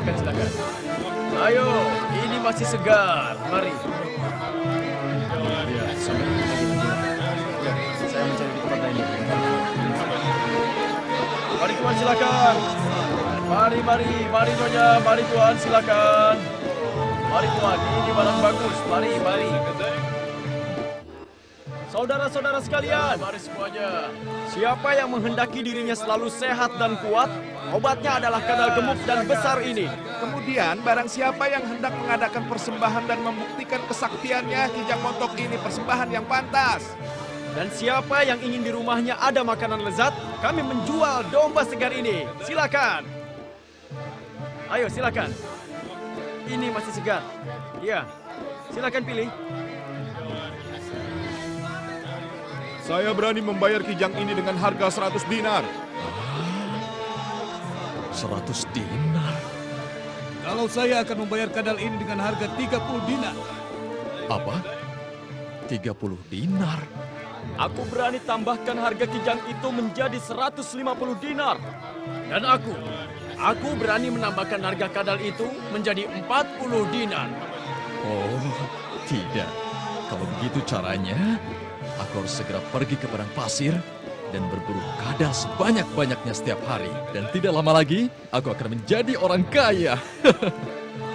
silakan. Ayo, ini masih segar. Mari. Ya, sampai ya, saya mencari di tempat lain. Mari Tuan, silakan. Mari Nyonya, mari Tuan, silakan. Mari Tuan, ini barang bagus. Mari. Saudara-saudara sekalian, mari semuanya. Siapa yang menghendaki dirinya selalu sehat dan kuat, obatnya adalah kadal gemuk dan besar ini. Kemudian, barang siapa yang hendak mengadakan persembahan dan membuktikan kesaktiannya, Kijang Montok ini persembahan yang pantas. Dan siapa yang ingin di rumahnya ada makanan lezat, kami menjual domba segar ini. Silakan. Ayo, silakan. Ini masih segar. Iya, silakan pilih. Saya berani membayar Kijang ini dengan harga 100 dinar. 100 dinar? Kalau saya akan membayar kadal ini dengan harga 30 dinar. Apa? 30 dinar? Aku berani tambahkan harga kijang itu menjadi 150 dinar. Dan aku berani menambahkan harga kadal itu menjadi 40 dinar. Oh, tidak. Kalau begitu caranya, aku harus segera pergi ke padang pasir dan berburu kadal sebanyak-banyaknya setiap hari. Dan tidak lama lagi, aku akan menjadi orang kaya.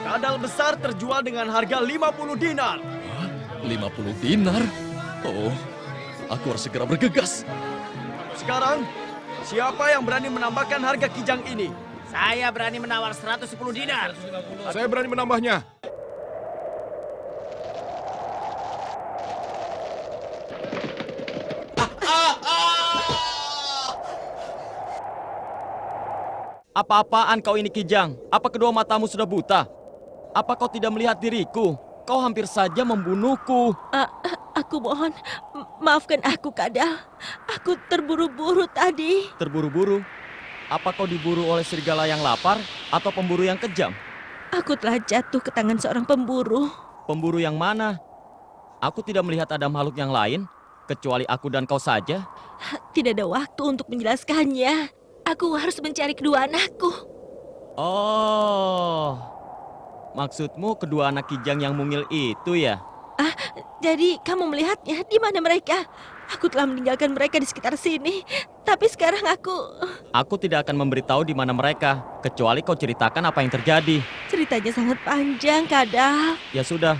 Kadal besar terjual dengan harga 50 dinar. Hah? 50 dinar? Oh, aku harus segera bergegas. Sekarang, siapa yang berani menambahkan harga kijang ini? Saya berani menawar 110 dinar. Saya berani menambahnya. Apa-apaan kau ini kijang? Apa kedua matamu sudah buta? Apa kau tidak melihat diriku? Kau hampir saja membunuhku. Aku mohon, maafkan aku, Kadal. Aku terburu-buru tadi. Terburu-buru? Apa kau diburu oleh serigala yang lapar atau pemburu yang kejam? Aku telah jatuh ke tangan seorang pemburu. Pemburu yang mana? Aku tidak melihat ada makhluk yang lain, kecuali aku dan kau saja. Tidak ada waktu untuk menjelaskannya. Aku harus mencari kedua anakku. Oh, maksudmu kedua anak kijang yang mungil itu ya? Jadi kamu melihatnya? Di mana mereka? Aku telah meninggalkan mereka di sekitar sini. Tapi sekarang Aku tidak akan memberitahu di mana mereka, kecuali kau ceritakan apa yang terjadi. ceritanya sangat panjang, Kadal. Ya sudah,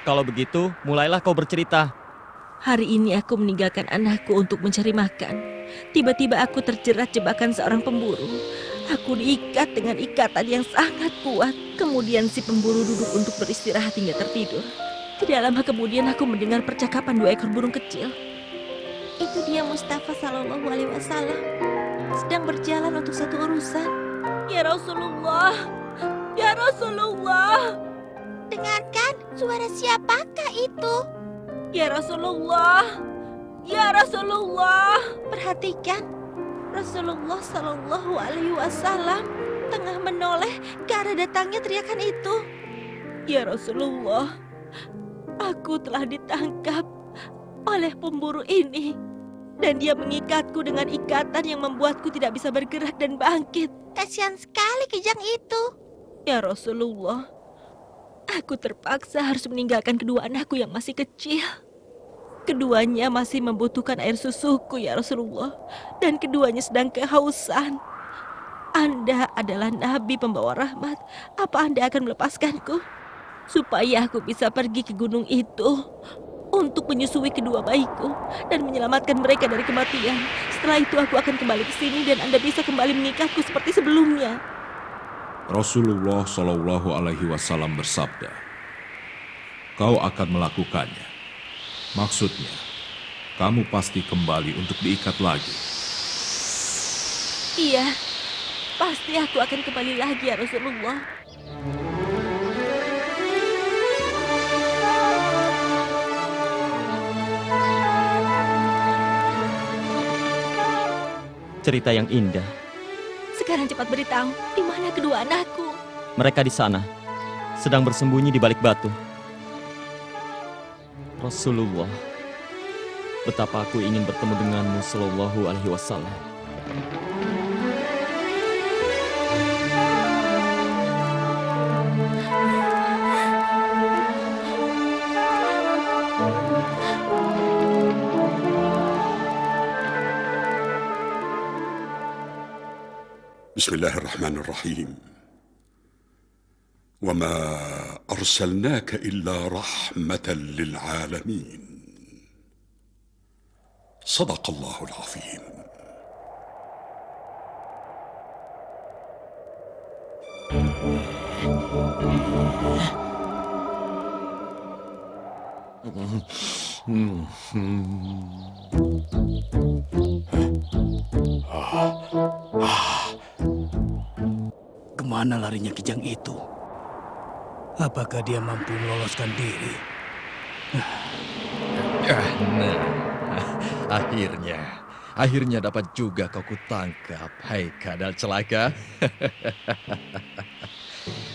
kalau begitu mulailah kau bercerita. Hari ini aku meninggalkan anakku untuk mencari makan. Tiba-tiba aku terjerat jebakan seorang pemburu. Aku diikat dengan ikatan yang sangat kuat. Kemudian si pemburu duduk untuk beristirahat hingga tertidur. Tidak lama kemudian aku mendengar percakapan dua ekor burung kecil. Itu dia Mustafa Sallallahu Alaihi Wasallam sedang berjalan untuk satu urusan. Ya Rasulullah, ya Rasulullah. Dengarkan, suara siapakah itu? Ya Rasulullah, ya Rasulullah. Perhatikan, Rasulullah Sallallahu Alaihi Wasallam tengah menoleh ke arah datangnya teriakan itu. Ya Rasulullah, aku telah ditangkap oleh pemburu ini. Dan dia mengikatku dengan ikatan yang membuatku tidak bisa bergerak dan bangkit. Kasihan sekali kijang itu. Ya Rasulullah, aku terpaksa harus meninggalkan kedua anakku yang masih kecil. Keduanya masih membutuhkan air susuku ya Rasulullah. Dan keduanya sedang kehausan. Anda adalah Nabi pembawa rahmat. Apa Anda akan melepaskanku? Supaya aku bisa pergi ke gunung itu untuk menyusui kedua bayiku dan menyelamatkan mereka dari kematian. Setelah itu aku akan kembali ke sini dan Anda bisa kembali mengikatku seperti sebelumnya. Rasulullah Shallallahu Alaihi Wasallam bersabda, "Kau akan melakukannya." Maksudnya, kamu pasti kembali untuk diikat lagi. Iya, pasti aku akan kembali lagi ya Rasulullah. Cerita yang indah. Sekarang cepat beritahu, di mana kedua anakku? Mereka di sana, sedang bersembunyi di balik batu. Rasulullah, betapa aku ingin bertemu denganmu Sallallahu Alaihi Wasallam. بسم الله الرحمن الرحيم وما أرسلناك إلا رحمة للعالمين صدق الله العظيم. Kemana larinya kijang itu? Apakah dia mampu meloloskan diri? Nah, akhirnya dapat juga kau kutangkap. Hai kadal celaka.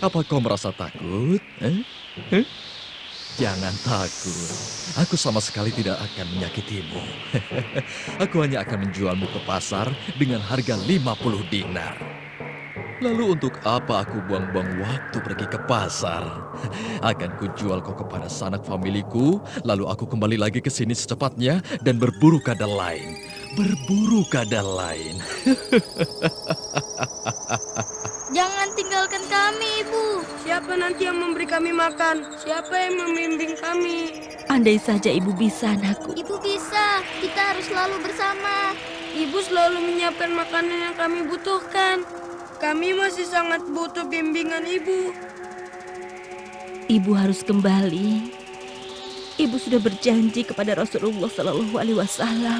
Apa kau merasa takut? Jangan takut. Aku sama sekali tidak akan menyakitimu. Aku hanya akan menjualmu ke pasar dengan harga 50 dinar. Lalu untuk apa aku buang-buang waktu pergi ke pasar? Akan kujual kau kepada sanak familiku, lalu aku kembali lagi ke sini secepatnya dan berburu kadal lain. Berburu kadal lain. Jangan tinggalkan kami, Ibu. Siapa nanti yang memberi kami makan? Siapa yang membimbing kami? Andai saja ibu bisa, anakku. Ibu bisa. Kita harus selalu bersama. Ibu selalu menyiapkan makanan yang kami butuhkan. Kami masih sangat butuh bimbingan Ibu. Ibu harus kembali. Ibu sudah berjanji kepada Rasulullah Shallallahu Alaihi Wasallam.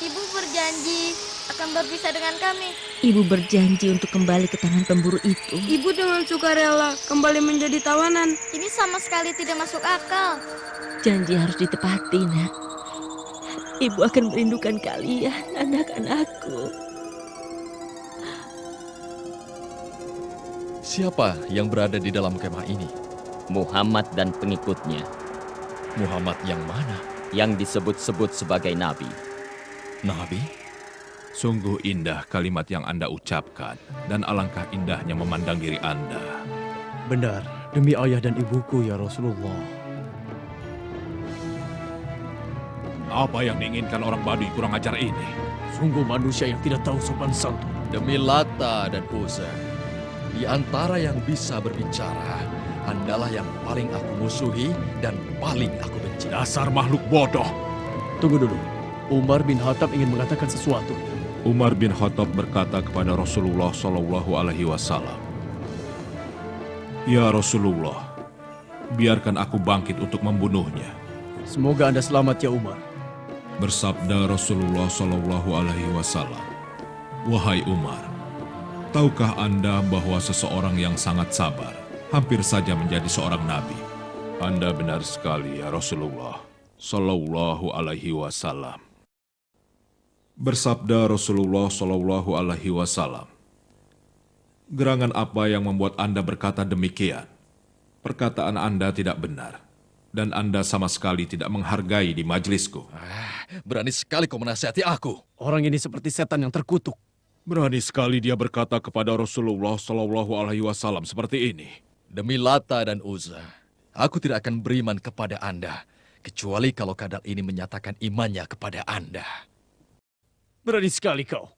Ibu berjanji akan berpisah dengan kami. Ibu berjanji untuk kembali ke tangan pemburu itu. Ibu dengan sukarela kembali menjadi tawanan. Ini sama sekali tidak masuk akal. Janji harus ditepati, nak. Ibu akan merindukan kalian, anak-anakku. Siapa yang berada di dalam kemah ini? Muhammad dan pengikutnya Muhammad yang mana? yang disebut-sebut sebagai nabi. Nabi? Sungguh indah kalimat yang Anda ucapkan, dan alangkah indahnya memandang diri Anda. Benar, demi ayah dan ibuku ya Rasulullah. Apa yang diinginkan orang Baduy kurang ajar ini? Sungguh manusia yang tidak tahu sopan santun. Demi Lata dan Uzza, di antara yang bisa berbicara, Andalah yang paling aku musuhi dan paling aku benci. Dasar makhluk bodoh. Tunggu dulu, Umar bin Khattab ingin mengatakan sesuatu. Umar bin Khattab berkata kepada Rasulullah Shallallahu Alaihi Wasallam, "Ya Rasulullah, biarkan aku bangkit untuk membunuhnya." Semoga Anda selamat ya Umar. Bersabda Rasulullah Shallallahu Alaihi Wasallam, "Wahai Umar, tahukah Anda bahwa seseorang yang sangat sabar hampir saja menjadi seorang nabi?" Anda benar sekali ya Rasulullah Shallallahu Alaihi Wasallam. Bersabda Rasulullah Shallallahu Alaihi Wasallam, "Gerangan apa yang membuat Anda berkata demikian? Perkataan Anda tidak benar, dan Anda sama sekali tidak menghargai di majelisku." Berani sekali kau menasihati aku. Orang ini seperti setan yang terkutuk. Berani sekali dia berkata kepada Rasulullah Shallallahu Alaihi Wasallam seperti ini. Demi Lata dan Uzza, aku tidak akan beriman kepada Anda, kecuali kalau kadal ini menyatakan imannya kepada Anda. Berani sekali kau.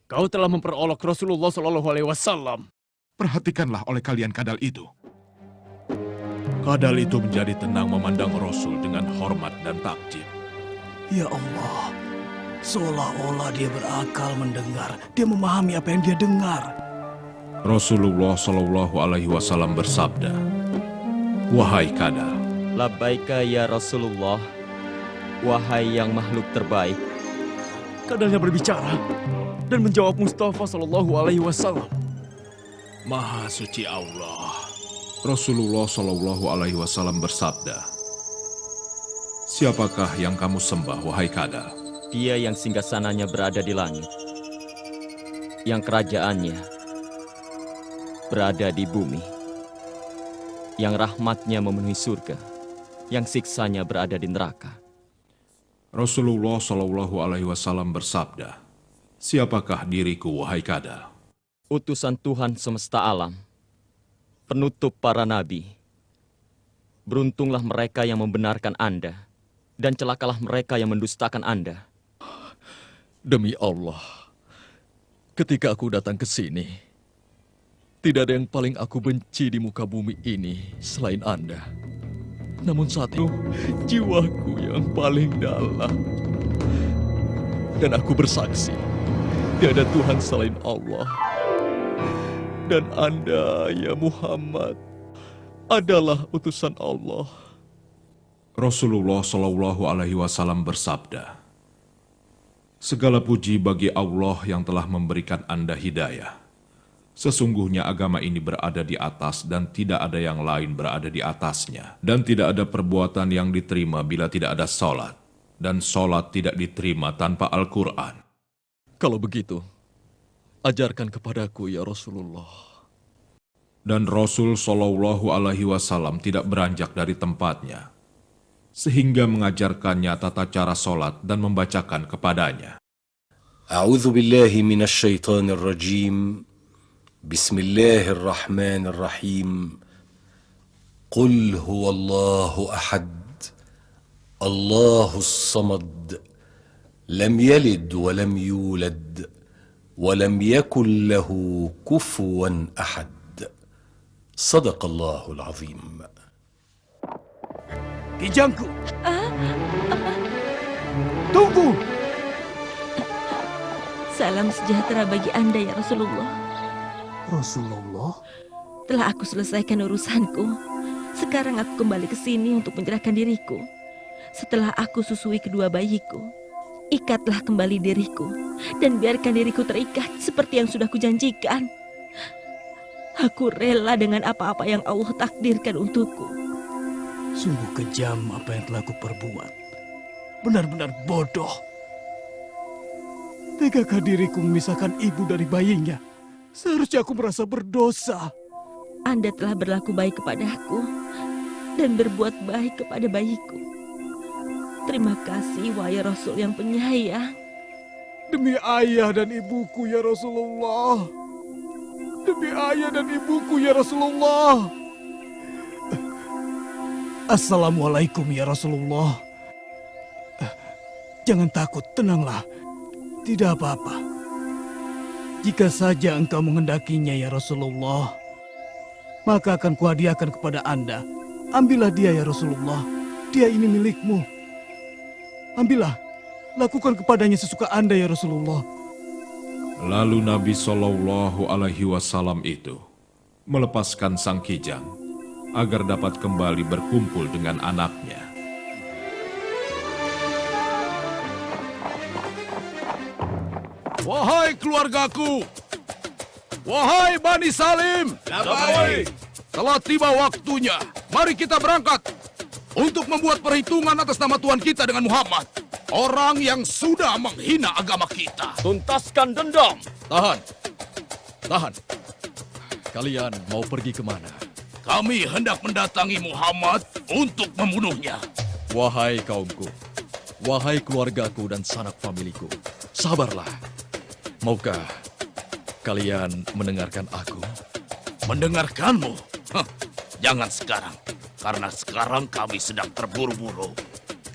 Kau telah memperolok Rasulullah Shallallahu Alaihi Wasallam. Perhatikanlah oleh kalian kadal itu. Kadal itu menjadi tenang memandang Rasul dengan hormat dan takjub. Ya Allah, seolah-olah dia berakal mendengar. Dia memahami apa yang dia dengar. Rasulullah Shallallahu Alaihi Wasallam bersabda, "Wahai kadal, Labbaika ya Rasulullah, wahai yang makhluk terbaik." Kadalnya berbicara dan menjawab Mustafa Shallallahu Alaihi Wasallam. Maha suci Allah." Rasulullah Shallallahu Alaihi Wasallam bersabda, "Siapakah yang kamu sembah, wahai kadal?" Dia yang singgasananya berada di langit, yang kerajaannya berada di bumi, yang rahmatnya memenuhi surga, yang siksanya berada di neraka. Rasulullah Shallallahu Alaihi Wasallam bersabda, "Siapakah diriku, wahai kadal?" Utusan Tuhan semesta alam, penutup para nabi. Beruntunglah mereka yang membenarkan Anda, dan celakalah mereka yang mendustakan Anda. Demi Allah, Ketika aku datang ke sini, tidak ada yang paling aku benci di muka bumi ini selain Anda. Namun saat itu, jiwaku yang paling dalam. Dan aku bersaksi, tiada Tuhan selain Allah. Dan Anda, ya Muhammad, adalah utusan Allah. Rasulullah Shallallahu Alaihi Wasallam bersabda, "Segala puji bagi Allah yang telah memberikan Anda hidayah. Sesungguhnya agama ini berada di atas dan tidak ada yang lain berada di atasnya. Dan tidak ada perbuatan yang diterima bila tidak ada sholat. Dan sholat tidak diterima tanpa Al-Quran." Kalau begitu, ajarkan kepadaku ya Rasulullah. Dan Rasul Shallallahu Alaihi Wasallam tidak beranjak dari tempatnya, sehingga mengajarkannya tata cara sholat dan membacakan kepadanya. A'udzu billahi minasy syaithanir rajim. Bismillahirrahmanirrahim. Qul huwallahu ahad. Allahus samad. Lam yalid wa lam yulad wa lam yakul lahu kufuwan ahad. Sadaqallahul azim. Kijangku. Tunggu. Salam sejahtera bagi Anda ya Rasulullah. Rasulullah? Telah aku selesaikan urusanku. Sekarang aku kembali ke sini untuk menyerahkan diriku. Setelah aku susui kedua bayiku, ikatlah kembali diriku dan biarkan diriku terikat seperti yang sudah kujanjikan. Aku rela dengan apa-apa yang Allah takdirkan untukku. Sungguh kejam apa yang telah kuperbuat. Benar-benar bodoh. Tegakah diriku memisahkan ibu dari bayinya? Seharusnya aku merasa berdosa. Anda telah berlaku baik kepadaku dan berbuat baik kepada bayiku. Terima kasih, wahai Rasul yang penyayang. Demi ayah dan ibuku ya Rasulullah. Demi ayah dan ibuku ya Rasulullah. Assalamualaikum ya Rasulullah. Jangan takut, tenanglah. Tidak apa-apa. Jika saja engkau menghendakinya ya Rasulullah, maka akan kuhadiahkan kepada Anda. Ambillah dia ya Rasulullah. Dia ini milikmu. Ambillah. Lakukan kepadanya sesuka Anda ya Rasulullah. Lalu Nabi Shallallahu Alaihi Wasallam itu melepaskan sang kijang agar dapat kembali berkumpul dengan anaknya. Wahai keluargaku, wahai Bani Salim, telah tiba waktunya. Mari kita berangkat untuk membuat perhitungan atas nama Tuhan kita dengan Muhammad, orang yang sudah menghina agama kita. Tuntaskan dendam. Tahan. Tahan. Kalian mau pergi kemana? Kami hendak mendatangi Muhammad untuk membunuhnya. Wahai kaumku, wahai keluargaku dan sanak familiku, sabarlah. Maukah kalian mendengarkan aku? Mendengarkanmu? Hah, jangan sekarang, karena sekarang kami sedang terburu-buru.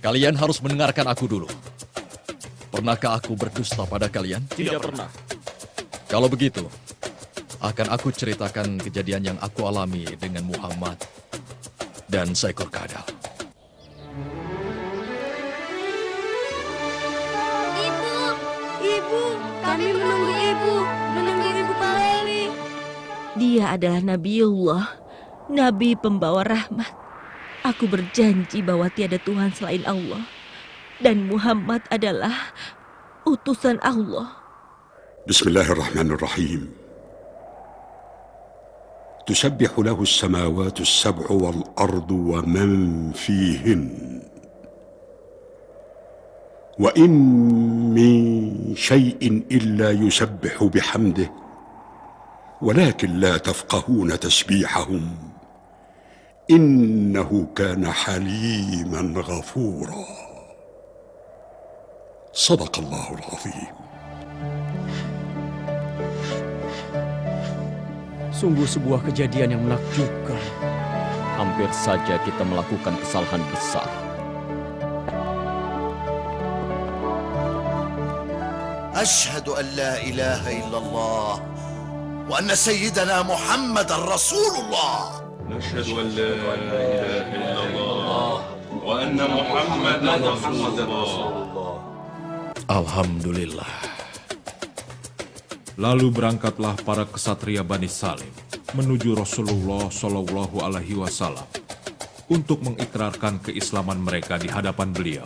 Kalian harus mendengarkan aku dulu. Pernahkah aku berdusta pada kalian? Tidak pernah. Kalau begitu, akan aku ceritakan kejadian yang aku alami dengan Muhammad dan seekor kadal. Ibu, kami menunggu ibu kembali. Dia adalah Nabiullah, Nabi pembawa rahmat. Aku berjanji bahwa tiada Tuhan selain Allah. Dan Muhammad adalah utusan Allah. Bismillahirrahmanirrahim. تسبح له السماوات السبع والأرض ومن فيهن وإن من شيء إلا يسبح بحمده ولكن لا تفقهون تسبيحهم إنه كان حليما غفورا صدق الله العظيم. Sungguh sebuah kejadian yang menakjubkan. Hampir saja kita melakukan kesalahan besar. أشهد أن لا إله إلا الله وأن سيدنا محمد رسول الله. نشهد أن لا إله إلا الله وأن محمدا رسول الله. Alhamdulillah. Lalu berangkatlah para kesatria Bani Salim menuju Rasulullah Shallallahu Alaihi Wasallam untuk mengikrarkan keislaman mereka di hadapan beliau.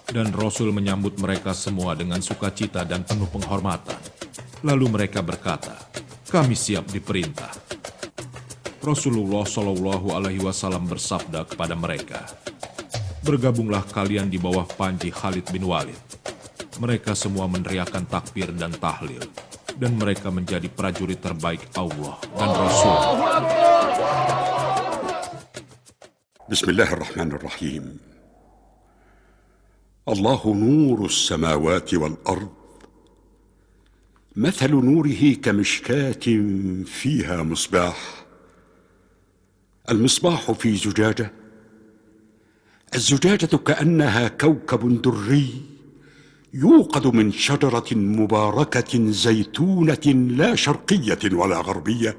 Dan Rasul menyambut mereka semua dengan sukacita dan penuh penghormatan. Lalu mereka berkata, "Kami siap diperintah." Rasulullah Shallallahu Alaihi Wasallam bersabda kepada mereka, "Bergabunglah kalian di bawah panji Khalid bin Walid." Mereka semua meneriakkan takbir dan tahlil, dan mereka menjadi prajurit terbaik Allah dan Rasul. Bismillahirrahmanirrahim. Allahu nurus samawati wal ard. مثل نوره كمشكاة فيها مصباح. المصباح في زجاجة. الزجاجة كأنها كوكب دري يوقد من شجرة مباركة زيتونة لا شرقية ولا غربية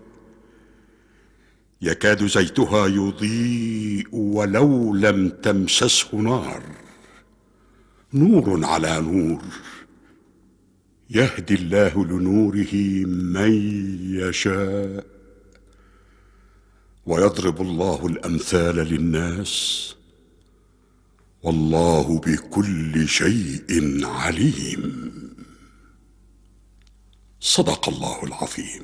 يكاد زيتها يضيء ولو لم تمسسه نار نور على نور يهدي الله لنوره من يشاء ويضرب الله الأمثال للناس والله بكل شيء عليم. صدق الله العظيم.